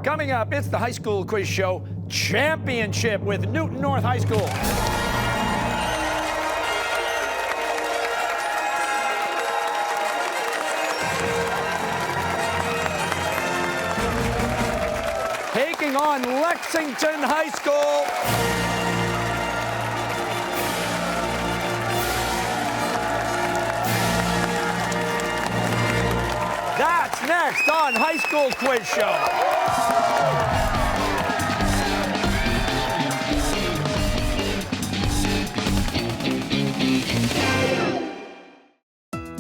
Coming up, it's the high school quiz show championship with Newton North High School. Taking on Lexington High School. That's next on High School Quiz Show.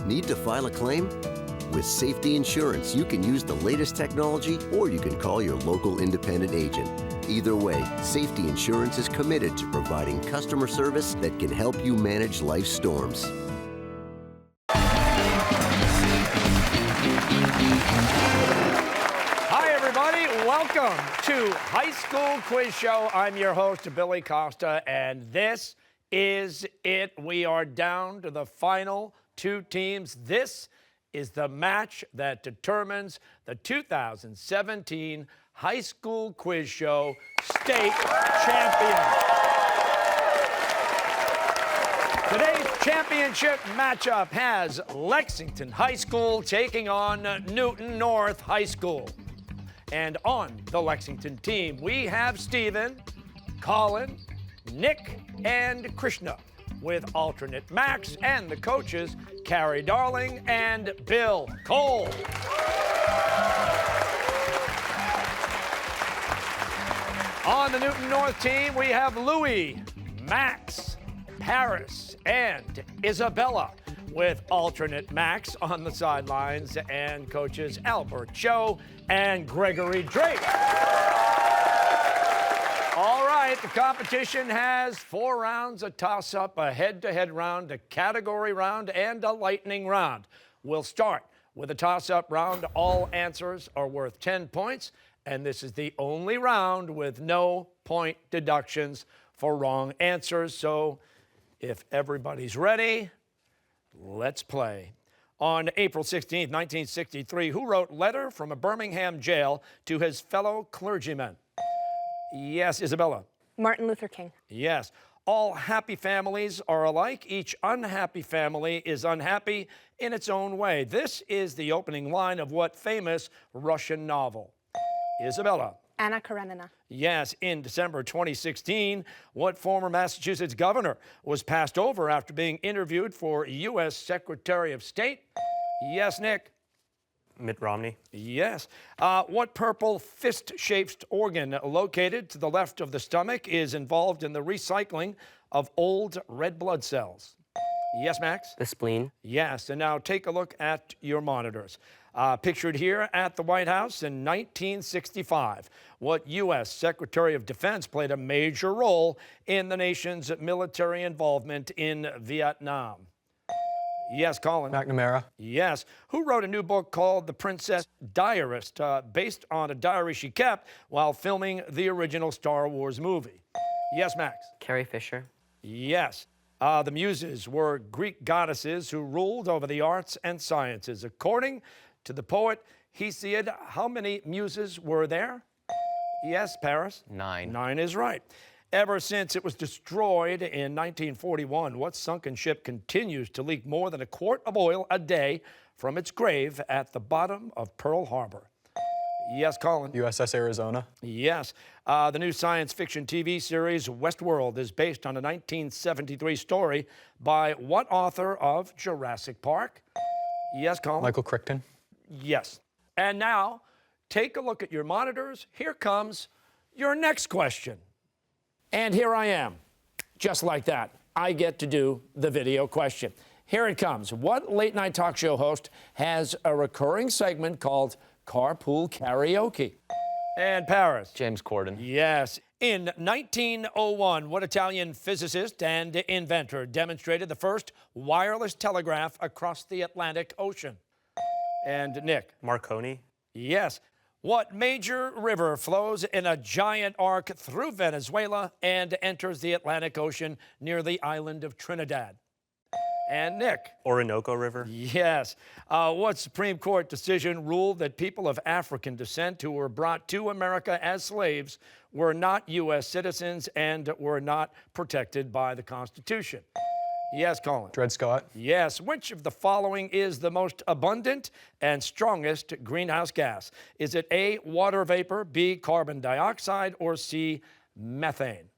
Need to file a claim? With Safety Insurance, you can use the latest technology or you can call your local independent agent. Either way, Safety Insurance is committed to providing customer service that can help you manage life's storms. Hi, everybody. Welcome to High School Quiz Show. I'm your host, Billy Costa, and this is it. We are down to the final two teams. This is the match that determines the 2017 High School Quiz Show state champion. Today's championship matchup has Lexington High School taking on Newton North High School. And on the Lexington team, we have Stephen, Colin, Nick, and Krishna, with alternate Max and the coaches, Carrie Darling and Bill Cole. On the Newton North team, we have Louie, Max, Paris, and Isabella, with alternate Max on the sidelines and coaches Albert Joe and Gregory Drake. All right, the competition has 4 rounds, a toss-up, a head-to-head round, a category round, and a lightning round. We'll start with a toss-up round. All answers are worth 10 points, and this is the only round with no point deductions for wrong answers. So if everybody's ready, let's play. On April 16, 1963, who wrote Letter from a Birmingham Jail to his fellow clergymen? Yes, Isabella. Martin Luther King. Yes. All happy families are alike. Each unhappy family is unhappy in its own way. This is the opening line of what famous Russian novel? Isabella. Anna Karenina. Yes. In December 2016, what former Massachusetts governor was passed over after being interviewed for U.S. Secretary of State? Yes, Nick. Mitt Romney. Yes. What purple fist-shaped organ located to the left of the stomach is involved in the recycling of old red blood cells? Yes, Max? The spleen. Yes. And now take a look at your monitors. Pictured here at the White House in 1965, what U.S. Secretary of Defense played a major role in the nation's military involvement in Vietnam? Yes, Colin. McNamara. Yes. Who wrote a new book called The Princess Diarist, based on a diary she kept while filming the original Star Wars movie? Yes, Max. Carrie Fisher. Yes. The Muses were Greek goddesses who ruled over the arts and sciences. According to the poet Hesiod, how many muses were there? Yes, Paris. 9. 9 is right. Ever since it was destroyed in 1941, what sunken ship continues to leak more than a quart of oil a day from its grave at the bottom of Pearl Harbor? Yes, Colin. USS Arizona. Yes. The new science fiction TV series Westworld is based on a 1973 story by what author of Jurassic Park? Yes, Colin. Michael Crichton. Yes. And now, take a look at your monitors. Here comes your next question. And here I am, just like that. I get to do the video question. Here it comes. What late-night talk show host has a recurring segment called Carpool Karaoke? And Paris. James Corden. Yes. In 1901, what Italian physicist and inventor demonstrated the first wireless telegraph across the Atlantic Ocean? And Nick. Marconi. Yes. What major river flows in a giant arc through Venezuela and enters the Atlantic Ocean near the island of Trinidad? And Nick. Orinoco River. Yes. What Supreme Court decision ruled that people of African descent who were brought to America as slaves were not U.S. citizens and were not protected by the Constitution? Yes, Colin. Dred Scott. Yes. Which of the following is the most abundant and strongest greenhouse gas? Is it A, water vapor, B, carbon dioxide, or C, methane?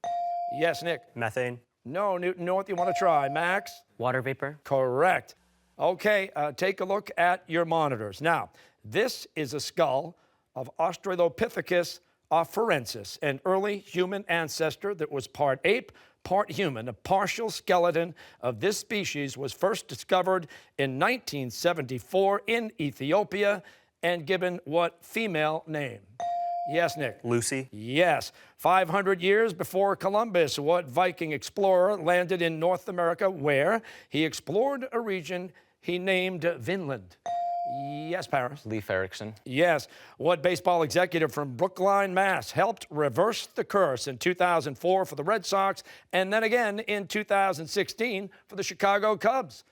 Yes, Nick. Methane. No, Newton North, you want to try. Max? Water vapor. Correct. Okay, take a look at your monitors. Now, this is a skull of Australopithecus afarensis, an early human ancestor that was part ape, part human. A partial skeleton of this species was first discovered in 1974 in Ethiopia and given what female name? Yes, Nick. Lucy. Yes. 500 years before Columbus, what Viking explorer landed in North America where he explored a region he named Vinland? Yes, Paris. Leif Erikson. Yes. What baseball executive from Brookline, Mass. helped reverse the curse in 2004 for the Red Sox and then again in 2016 for the Chicago Cubs?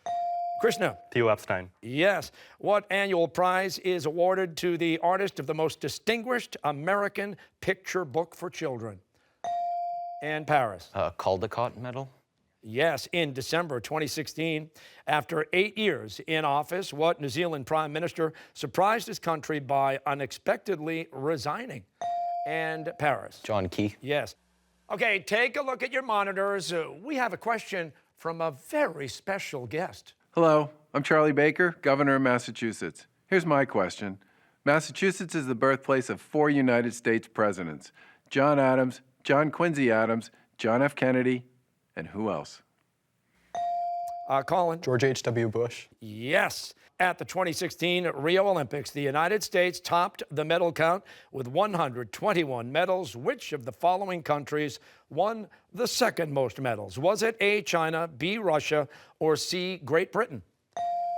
Krishna. Theo Epstein. Yes. What annual prize is awarded to the artist of the most distinguished American picture book for children? And Paris. Caldecott Medal. Yes, in December 2016, after 8 years in office, what New Zealand Prime Minister surprised his country by unexpectedly resigning? And Paris. John Key. Yes. Okay, take a look at your monitors. We have a question from a very special guest. Hello, I'm Charlie Baker, Governor of Massachusetts. Here's my question. Massachusetts is the birthplace of 4 United States presidents: John Adams, John Quincy Adams, John F. Kennedy, and who else? Colin. George H.W. Bush. Yes. At the 2016 Rio Olympics, the United States topped the medal count with 121 medals. Which of the following countries won the second most medals? Was it A, China, B, Russia, or C, Great Britain?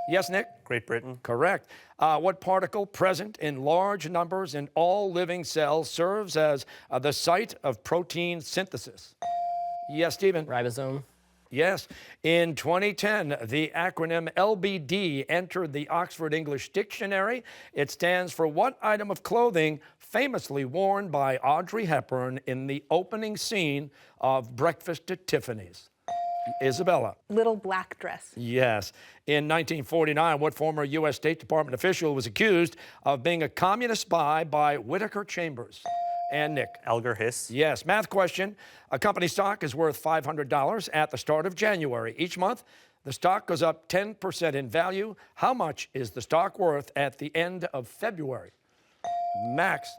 Yes, Nick? Great Britain. Correct. What particle present in large numbers in all living cells serves as the site of protein synthesis? Yes, Stephen? Ribosome. Yes. In 2010, the acronym LBD entered the Oxford English Dictionary. It stands for what item of clothing famously worn by Audrey Hepburn in the opening scene of Breakfast at Tiffany's? Isabella. Little black dress. Yes. In 1949, what former U.S. State Department official was accused of being a communist spy by Whittaker Chambers? And Nick. Elgar Hiss. Yes. Math question. A company stock is worth $500 at the start of January. Each month, the stock goes up 10% in value. How much is the stock worth at the end of February? Max.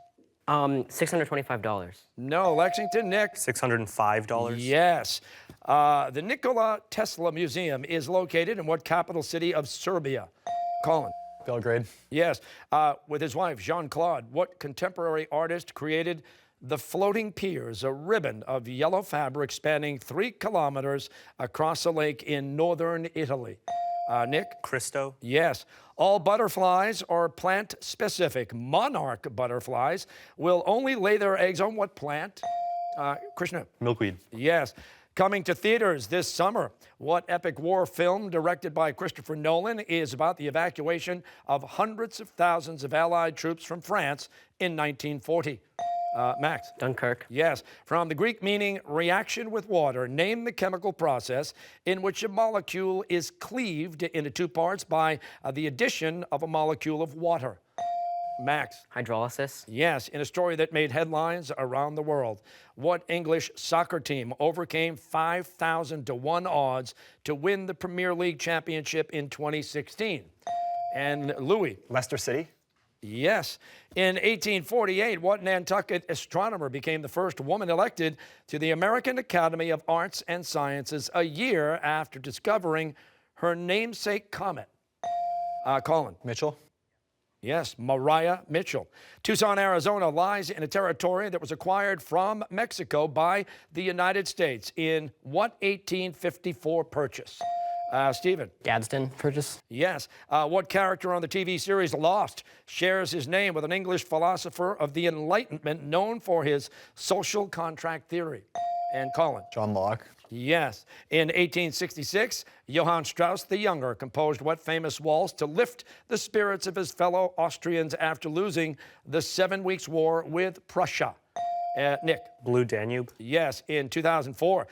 $625. No. Lexington. Nick. $605. Yes. The Nikola Tesla Museum is located in what capital city of Serbia? Colin. Belgrade. Yes. With his wife, Jean-Claude, what contemporary artist created the floating piers, a ribbon of yellow fabric spanning 3 kilometers across a lake in northern Italy? Nick? Christo. Yes. All butterflies are plant-specific. Monarch butterflies will only lay their eggs on what plant? Krishna? Milkweed. Yes. Coming to theaters this summer, what epic war film directed by Christopher Nolan is about the evacuation of hundreds of thousands of Allied troops from France in 1940? Max? Dunkirk. Yes. From the Greek meaning reaction with water, name the chemical process in which a molecule is cleaved into 2 parts by the addition of a molecule of water? Max? Hydrolysis. Yes, in a story that made headlines around the world. What English soccer team overcame 5,000 to 1 odds to win the Premier League championship in 2016? And Louis? Leicester City. Yes. In 1848, what Nantucket astronomer became the first woman elected to the American Academy of Arts and Sciences a year after discovering her namesake comet? Colin? Mitchell. Yes, Mariah Mitchell. Tucson, Arizona lies in a territory that was acquired from Mexico by the United States in what 1854 purchase? Stephen? Gadsden Purchase. Yes. What character on the TV series Lost shares his name with an English philosopher of the Enlightenment known for his social contract theory? And Colin? John Locke. Yes. In 1866, Johann Strauss the Younger composed what famous waltz to lift the spirits of his fellow Austrians after losing the 7 Weeks' War with Prussia? Nick. Blue Danube. Yes. In 2004,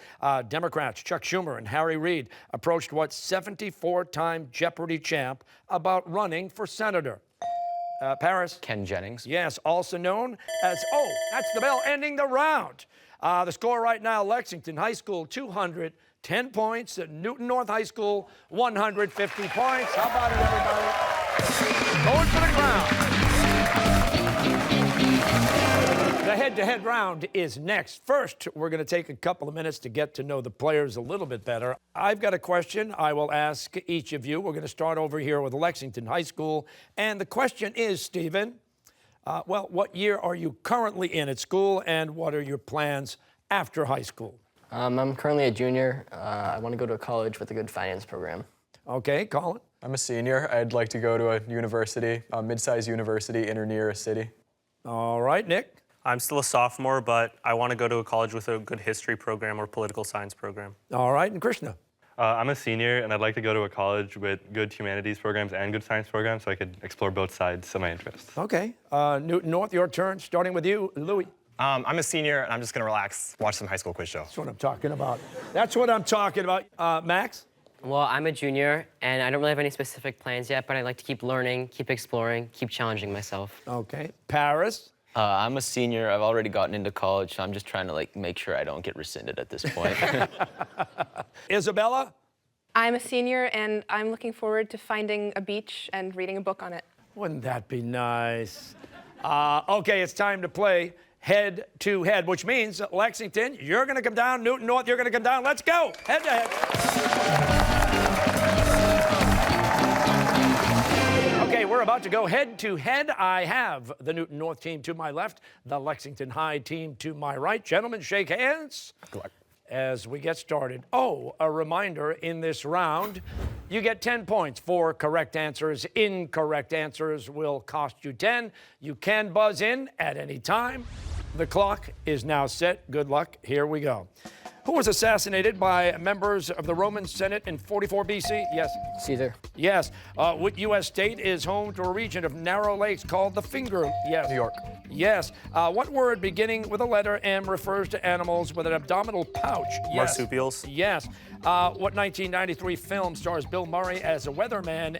Democrats Chuck Schumer and Harry Reid approached what 74-time Jeopardy champ about running for senator? Paris. Ken Jennings. Yes, also known as, that's the bell ending the round. The score right now, Lexington High School, 210 points. Newton North High School, 150 points. How about it, everybody? Going for the ground. The head-to-head round is next. First, we're going to take a couple of minutes to get to know the players a little bit better. I've got a question I will ask each of you. We're going to start over here with Lexington High School. And the question is, Stephen, what year are you currently in at school, and what are your plans after high school? I'm currently a junior. I want to go to a college with a good finance program. Okay, Colin? I'm a senior. I'd like to go to a university, a mid-sized university in or near a city. All right, Nick? I'm still a sophomore, but I want to go to a college with a good history program or political science program. All right, and Krishna? I'm a senior, and I'd like to go to a college with good humanities programs and good science programs so I could explore both sides of my interests. Okay. Newton North, your turn, starting with you, Louis. I'm a senior, and I'm just going to relax, watch some high school quiz show. That's what I'm talking about. That's what I'm talking about. Max? Well, I'm a junior, and I don't really have any specific plans yet, but I like to keep learning, keep exploring, keep challenging myself. Okay. Paris? I'm a senior. I've already gotten into college, so I'm just trying to make sure I don't get rescinded at this point. Isabella? I'm a senior, and I'm looking forward to finding a beach and reading a book on it. Wouldn't that be nice? Okay, it's time to play head-to-head, which means Lexington, you're going to come down. Newton North, you're going to come down. Let's go. Head-to-head. Okay, we're about to go head-to-head. I have the Newton North team to my left, the Lexington High team to my right. Gentlemen, shake hands. Good luck. As we get started. A reminder, in this round, you get 10 points for correct answers. Incorrect answers will cost you 10. You can buzz in at any time. The clock is now set. Good luck. Here we go. Who was assassinated by members of the Roman Senate in 44 BC? Yes. Caesar. Yes. What U.S. state is home to a region of narrow lakes called the Finger? Yes. New York. Yes. What word beginning with a letter M refers to animals with an abdominal pouch? Yes. Marsupials. Yes. What 1993 film stars Bill Murray as a weatherman?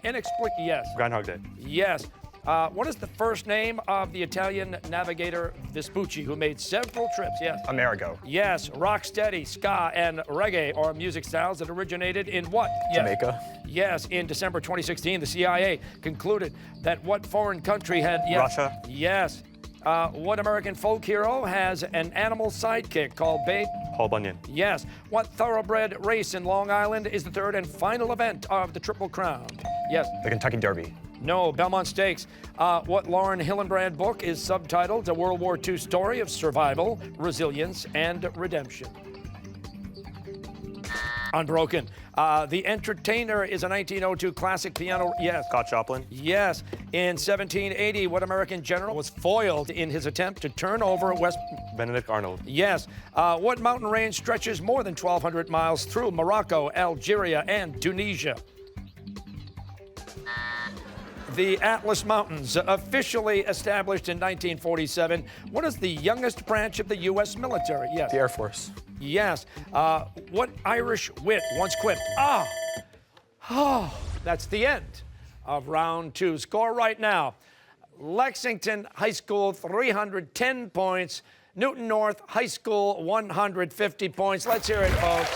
Yes. Groundhog Day. Yes. What is the first name of the Italian navigator Vespucci, who made several trips? Yes. Amerigo. Yes. Rocksteady, ska, and reggae are music styles that originated in what? Yes. Jamaica. Yes. In December 2016, the CIA concluded that what foreign country had? Yes. Russia. Yes. What American folk hero has an animal sidekick called Babe? Paul Bunyan. Yes. What thoroughbred race in Long Island is the third and final event of the Triple Crown? Yes. The Kentucky Derby. No. Belmont Stakes. What Lauren Hillenbrand book is subtitled A World War II Story of Survival, Resilience, and Redemption? Unbroken. The Entertainer is a 1902 classic piano. Yes. Scott Joplin. Yes. In 1780, what American general was foiled in his attempt to turn over West? Benedict Arnold. Yes. What mountain range stretches more than 1,200 miles through Morocco, Algeria, and Tunisia? The Atlas Mountains, officially established in 1947. What is the youngest branch of the U.S. military? Yes. The Air Force. Yes. What Irish wit once quipped? That's the end of round two. Score right now. Lexington High School, 310 points. Newton North High School, 150 points. Let's hear it, folks.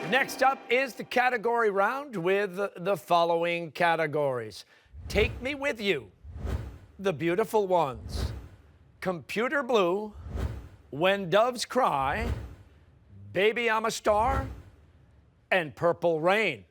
Next up is the category round with the following categories. Take Me With You, The Beautiful Ones, Computer Blue, When Doves Cry, Baby I'm a Star, and Purple Rain.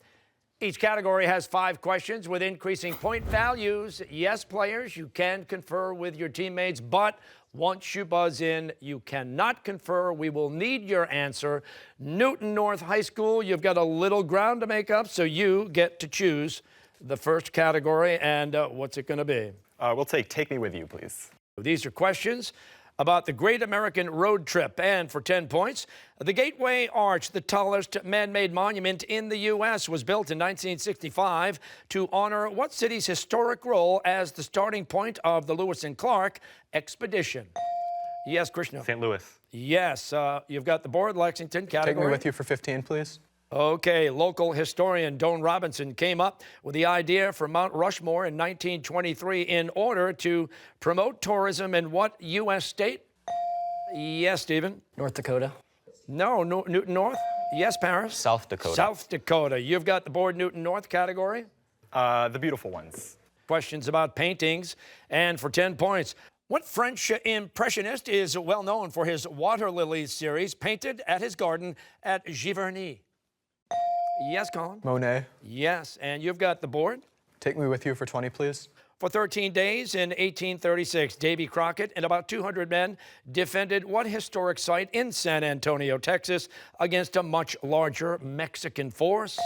Each category has 5 questions with increasing point values. Yes, players, you can confer with your teammates, but once you buzz in, you cannot confer. We will need your answer. Newton North High School, you've got a little ground to make up, so you get to choose the first category. And what's it going to be? We'll take Me With You, please. These are questions about the Great American Road Trip. And for 10 points, the Gateway Arch, the tallest man-made monument in the U.S., was built in 1965 to honor what city's historic role as the starting point of the Lewis and Clark expedition? Yes, Krishna. St. Louis. Yes, you've got the board, Lexington category. Take me with you for 15, please. Okay, local historian Doan Robinson came up with the idea for Mount Rushmore in 1923 in order to promote tourism in what U.S. state? Yes, Stephen. North Dakota. No, Newton North. Yes, Paris. South Dakota. South Dakota. You've got the board, Newton North category. The beautiful ones. Questions about paintings. And for 10 points, what French impressionist is well known for his water lilies series painted at his garden at Giverny? Yes, Colin. Monet. Yes, and you've got the board. Take me with you for 20, please. For 13 days in 1836, Davy Crockett and about 200 men defended what historic site in San Antonio, Texas, against a much larger Mexican force?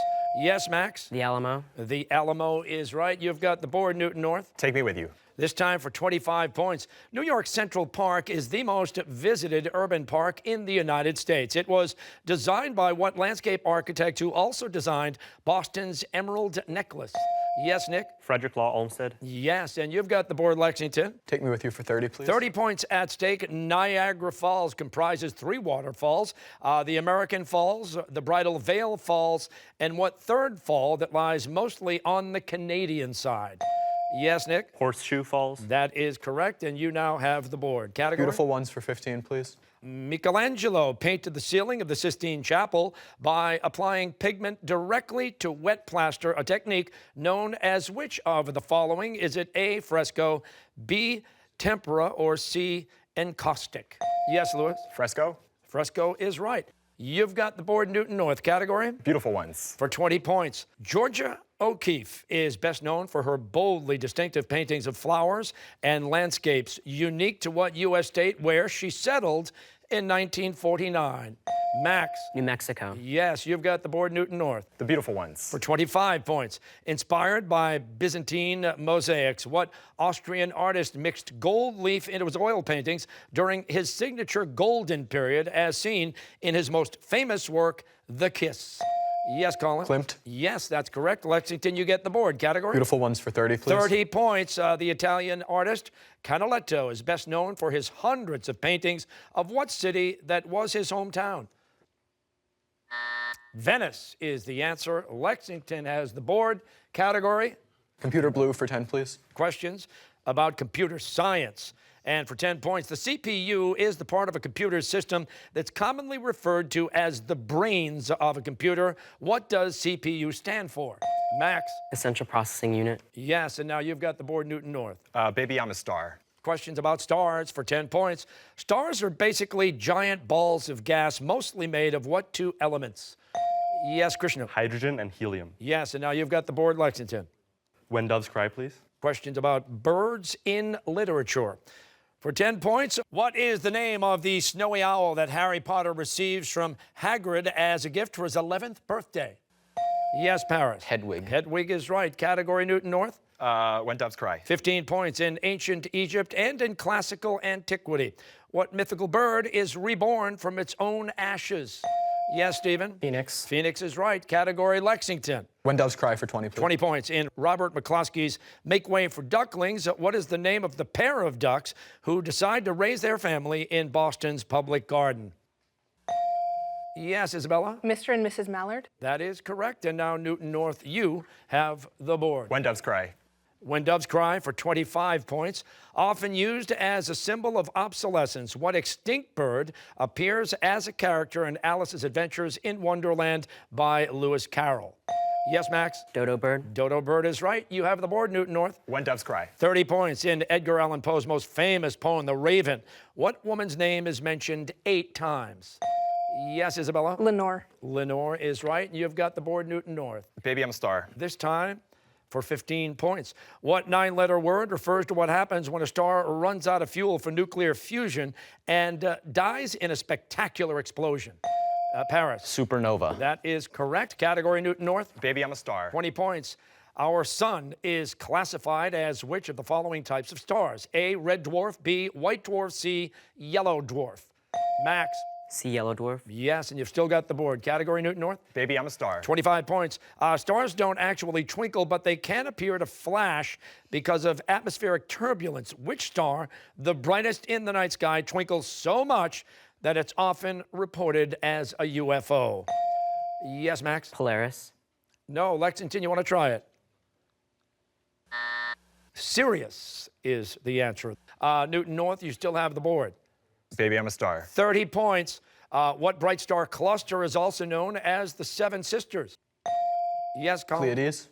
Yes, Max? The Alamo. The Alamo is right. You've got the board, Newton North. Take me with you. This time for 25 points. New York Central Park is the most visited urban park in the United States. It was designed by what landscape architect who also designed Boston's Emerald Necklace? Yes, Nick? Frederick Law Olmsted. Yes, and you've got the board, Lexington. Take me with you for 30, please. 30 points at stake. Niagara Falls comprises 3 waterfalls, the American Falls, the Bridal Veil Falls, and what third fall that lies mostly on the Canadian side? Yes, Nick? Horseshoe Falls. That is correct, and you now have the board. Category? Beautiful ones for 15, please. Michelangelo painted the ceiling of the Sistine Chapel by applying pigment directly to wet plaster, a technique known as which of the following? Is it A, fresco, B, tempera, or C, encaustic? Yes, Lewis? Fresco. Fresco is right. You've got the board, Newton North. Category? Beautiful ones. For 20 points. Georgia O'Keeffe is best known for her boldly distinctive paintings of flowers and landscapes unique to what U.S. state where she settled in 1949? Max? New Mexico. Yes, you've got the board, Newton North. The beautiful ones. For 25 points. Inspired by Byzantine mosaics, what Austrian artist mixed gold leaf into his oil paintings during his signature golden period as seen in his most famous work, The Kiss? Yes, Colin? Klimt. Yes, that's correct. Lexington, you get the board. Category? Beautiful ones for 30, please. 30 points. The Italian artist Canaletto is best known for his hundreds of paintings of what city that was his hometown? Venice is the answer. Lexington has the board. Category? Computer blue for 10, please. Questions about computer science. And for 10 points, the CPU is the part of a computer system that's commonly referred to as the brains of a computer. What does CPU stand for? Max? The Central Processing Unit. Yes, and now you've got the board, Newton North. Baby, I'm a star. Questions about stars for 10 points. Stars are basically giant balls of gas, mostly made of what 2 elements? Yes, Krishna. Hydrogen and helium. Yes, and now you've got the board, Lexington. When doves cry, please. Questions about birds in literature. For 10 points, what is the name of the snowy owl that Harry Potter receives from Hagrid as a gift for his 11th birthday? Yes, Paris. Hedwig. Hedwig is right. Category, Newton North. When doves cry. 15 points. In ancient Egypt and in classical antiquity, what mythical bird is reborn from its own ashes? Yes, Stephen? Phoenix. Phoenix is right. Category, Lexington. When doves cry for 20, please. 20 points. In Robert McCloskey's Make Way for Ducklings, what is the name of the pair of ducks who decide to raise their family in Boston's public garden? Yes, Isabella? Mr. and Mrs. Mallard. That is correct. And now, Newton North, you have the board. When doves cry. When doves cry for 25 points. Often used as a symbol of obsolescence, what extinct bird appears as a character in Alice's Adventures in Wonderland by Lewis Carroll? Yes, Max? Dodo bird. Dodo bird is right. You have the board, Newton North. When doves cry. 30 points. In Edgar Allan Poe's most famous poem, The Raven, what woman's name is mentioned 8 times? Yes, Isabella? Lenore. Lenore is right. You've got the board, Newton North. Baby, I'm a star. This time for 15 points. What 9-letter word refers to what happens when a star runs out of fuel for nuclear fusion and dies in a spectacular explosion? Paris. Supernova. That is correct. Category, Newton North. Baby, I'm a star. 20 points. Our sun is classified as which of the following types of stars? A, red dwarf, B, white dwarf, C, yellow dwarf. Max. C, yellow dwarf. Yes, and you've still got the board. Category, Newton North? Baby, I'm a star. 25 points. Stars don't actually twinkle, but they can appear to flash because of atmospheric turbulence. Which star, the brightest in the night sky, twinkles so much that it's often reported as a UFO? Yes, Max? Polaris. No, Lexington, you want to try it? Sirius is the answer. Newton North, you still have the board. Baby, I'm a star. 30 points. What bright star cluster is also known as the Seven Sisters? Yes, Colin? Pleiades.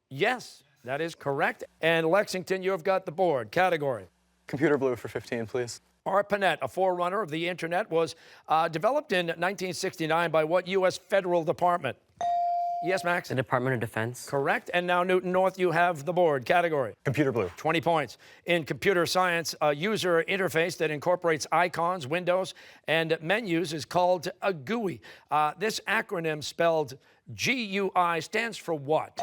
Yes, that is correct. And Lexington, you have got the board. Category. Computer blue for 15, please. ARPANET, a forerunner of the internet, was developed in 1969 by what U.S. federal department? Yes, Max? The Department of Defense. Correct. And now, Newton North, you have the board. Category. Computer blue. 20 points. In computer science, a user interface that incorporates icons, windows, and menus is called a GUI. This acronym spelled GUI stands for what?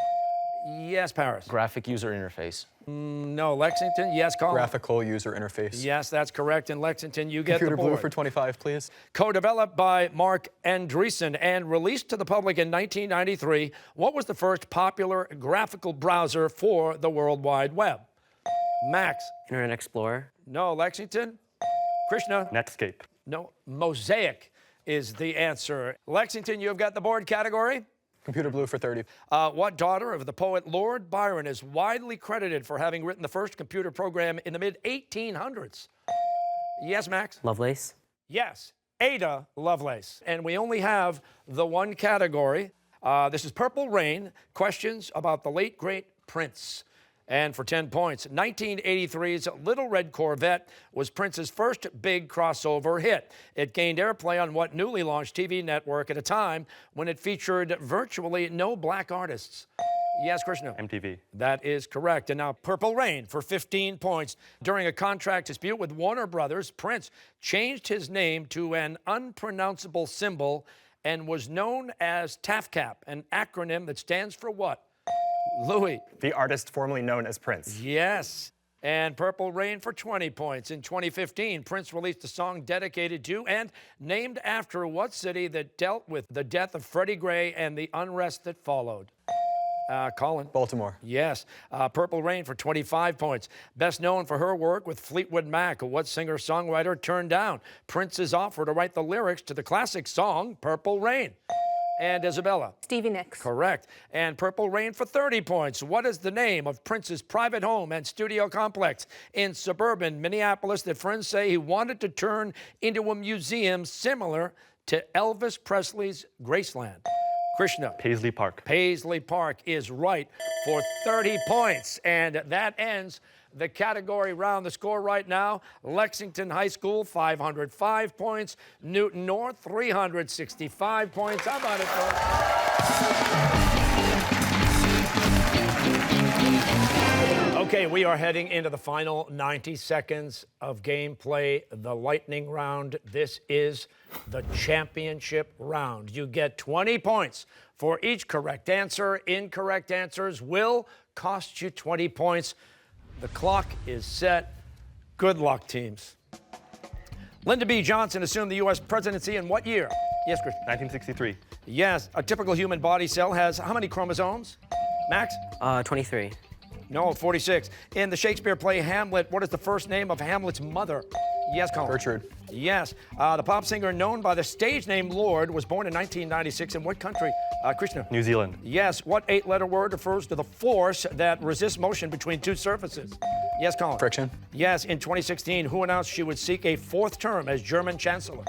Yes, Paris. Graphic user interface. No, Lexington. Yes, Colin. Graphical user interface. Yes, that's correct. And Lexington, you get Computer the board. blue for 25, please. Co-developed by Mark Andreessen and released to the public in 1993, what was the first popular graphical browser for the World Wide Web? Max. Internet Explorer. No, Lexington. Krishna. Netscape. No, Mosaic is the answer. Lexington, you have got the board. Category. Computer blue for 30. What daughter of the poet Lord Byron is widely credited for having written the first computer program in the mid-1800s? Yes, Max? Lovelace. Yes, Ada Lovelace. And we only have the one category. This is Purple Rain, questions about the late, great Prince. And for 10 points, 1983's Little Red Corvette was Prince's first big crossover hit. It gained airplay on what newly launched TV network at a time when it featured virtually no black artists? Yes, Krishna. MTV. That is correct. And now Purple Rain for 15 points. During a contract dispute with Warner Brothers, Prince changed his name to an unpronounceable symbol and was known as TAFCAP, an acronym that stands for what? Louis. The artist formerly known as Prince. Yes. And Purple Rain for 20 points. In 2015, Prince released a song dedicated to and named after what city that dealt with the death of Freddie Gray and the unrest that followed? Colin. Baltimore. Yes. Purple Rain for 25 points. Best known for her work with Fleetwood Mac, what singer-songwriter turned down Prince's offer to write the lyrics to the classic song Purple Rain? And Isabella. Stevie Nicks. Correct. And Purple Rain for 30 points. What is the name of Prince's private home and studio complex in suburban Minneapolis that friends say he wanted to turn into a museum similar to Elvis Presley's Graceland? Krishna. Paisley Park. Paisley Park is right for 30 points. And that ends the category round. The score right now, Lexington High School, 505 points. Newton North, 365 points. How about it, folks? Okay, we are heading into the final 90 seconds of gameplay, the lightning round. This is the championship round. You get 20 points for each correct answer. Incorrect answers will cost you 20 points. The clock is set. Good luck, teams. Lyndon B. Johnson assumed the U.S. presidency in what year? Yes, Chris. 1963. Yes. A typical human body cell has how many chromosomes? Max? 23. No, 46. In the Shakespeare play Hamlet, what is the first name of Hamlet's mother? Yes, Colin. Gertrude. Yes. The pop singer known by the stage name Lord was born in 1996 in what country? Krishna. New Zealand. Yes. What 8-letter word refers to the force that resists motion between two surfaces? Yes, Colin. Friction. Yes. In 2016, who announced she would seek a 4th term as German Chancellor?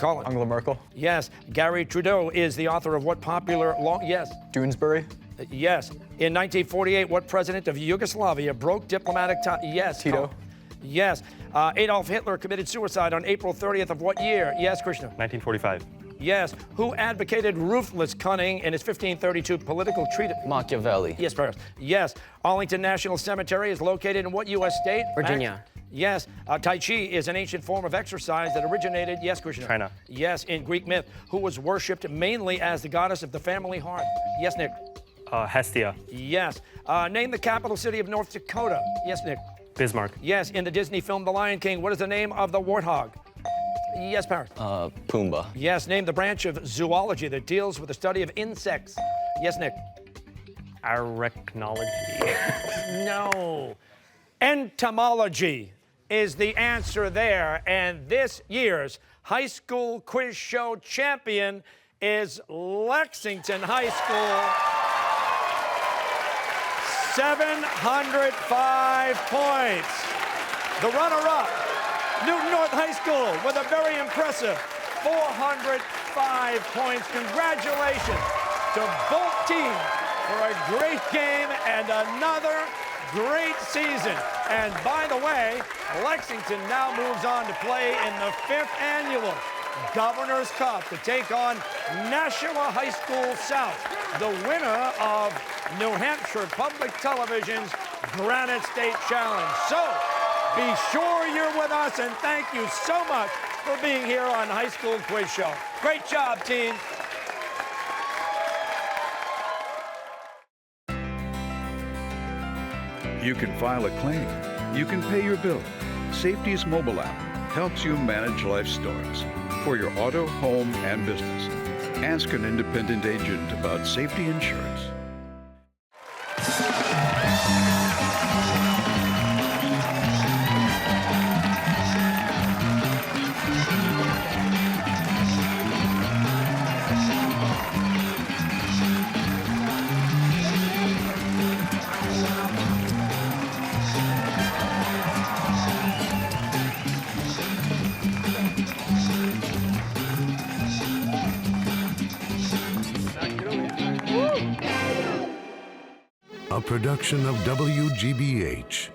Colin. Angela Merkel. Yes. Gary Trudeau is the author of what popular Yes. Doonesbury. Yes. In 1948, what president of Yugoslavia broke diplomatic ties? Yes. Tito. Colin. Yes. Adolf Hitler committed suicide on April 30th of what year? Yes, Krishna. 1945. Yes. Who advocated ruthless cunning in his 1532 political treatise? Machiavelli. Yes, Paris. Yes. Arlington National Cemetery is located in what U.S. state? Virginia. Max? Yes. Tai Chi is an ancient form of exercise that originated, yes, Krishna. China. Yes, in Greek myth. Who was worshipped mainly as the goddess of the family hearth? Yes, Nick. Hestia. Yes. Name the capital city of North Dakota. Yes, Nick. Bismarck. Yes. In the Disney film The Lion King, what is the name of the warthog? Yes, Paris. Pumbaa. Yes. Name the branch of zoology that deals with the study of insects. Yes, Nick. Arachnology. No. Entomology is the answer there. And this year's high school quiz show champion is Lexington High School. 705 points. The runner-up, Newton North High School, with a very impressive 405 points. Congratulations to both teams for a great game and another great season. And by the way, Lexington now moves on to play in the 5th annual Governor's Cup to take on Nashua High School South, the winner of New Hampshire Public Television's Granite State Challenge. So be sure you're with us, and thank you so much for being here on High School Quiz Show. Great job, team. You can file a claim. You can pay your bill. Safety's mobile app helps you manage life storms for your auto, home, and business. Ask an independent agent about safety insurance. A production of WGBH.